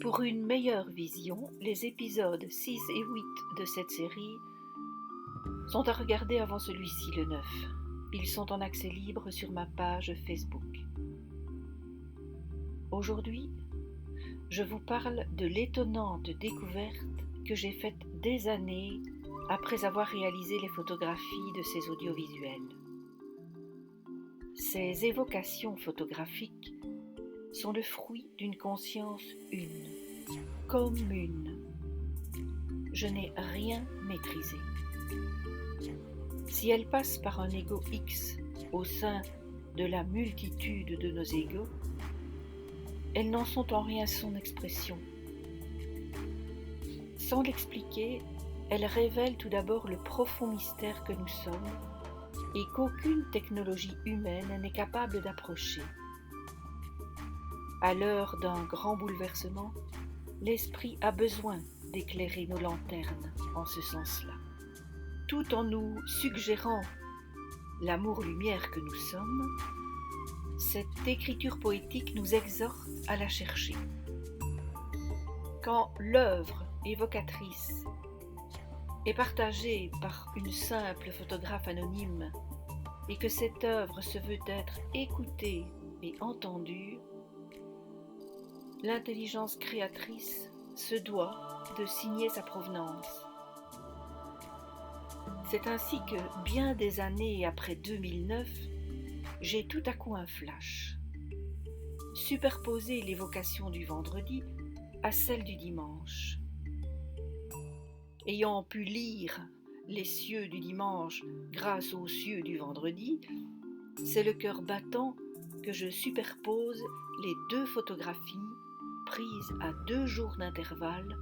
Pour une meilleure vision, les épisodes 6 et 8 de cette série sont à regarder avant celui-ci, le 9. Ils sont en accès libre sur ma page Facebook. Aujourd'hui, je vous parle de l'étonnante découverte que j'ai faite des années après avoir réalisé les photographies de ces audiovisuels. Ces évocations photographiques sont le fruit d'une conscience commune. Je n'ai rien maîtrisé. Si elle passe par un ego X au sein de la multitude de nos égos, elles n'en sont en rien son expression. Sans l'expliquer, elle révèle tout d'abord le profond mystère que nous sommes et qu'aucune technologie humaine n'est capable d'approcher. À l'heure d'un grand bouleversement, l'esprit a besoin d'éclairer nos lanternes en ce sens-là, tout en nous suggérant l'amour-lumière que nous sommes. Cette écriture poétique nous exhorte à la chercher. Quand l'œuvre évocatrice est partagée par une simple photographe anonyme et que cette œuvre se veut être écoutée et entendue, l'intelligence créatrice se doit de signer sa provenance. C'est ainsi que, bien des années après 2009, j'ai tout à coup un flash. Superposer l'évocation du vendredi à celle du dimanche. Ayant pu lire les cieux du dimanche grâce aux cieux du vendredi, c'est le cœur battant que je superpose les deux photographies prises à 2 jours d'intervalle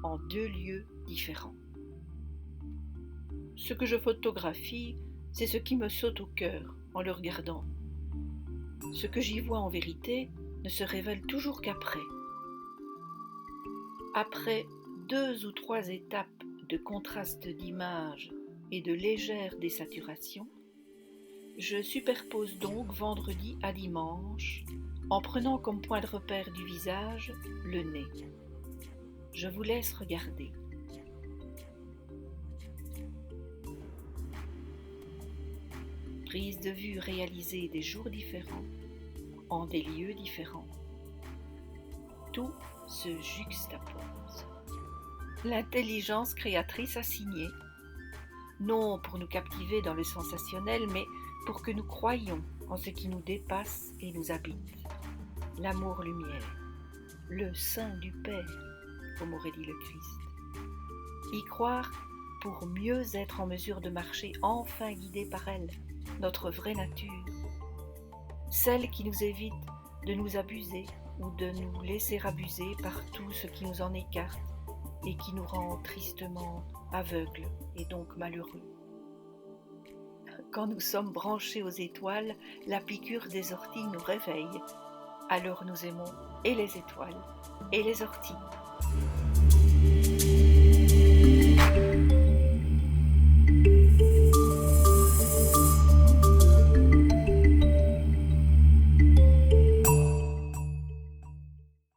en 2 lieux différents. Ce que je photographie, c'est ce qui me saute au cœur en le regardant. Ce que j'y vois en vérité ne se révèle toujours qu'après. Après 2 ou 3 étapes de contraste d'images et de légère désaturation, je superpose donc vendredi à dimanche en prenant comme point de repère du visage le nez. Je vous laisse regarder. Prise de vue réalisée des jours différents, en des lieux différents. Tout se juxtapose. L'intelligence créatrice a signé, non pour nous captiver dans le sensationnel, mais pour que nous croyions en ce qui nous dépasse et nous habite. L'amour-lumière, le sein du Père, comme aurait dit le Christ. Y croire pour mieux être en mesure de marcher enfin guidés par elle, notre vraie nature, celle qui nous évite de nous abuser ou de nous laisser abuser par tout ce qui nous en écarte et qui nous rend tristement aveugles et donc malheureux. Quand nous sommes branchés aux étoiles, la piqûre des orties nous réveille. Alors nous aimons et les étoiles et les orties.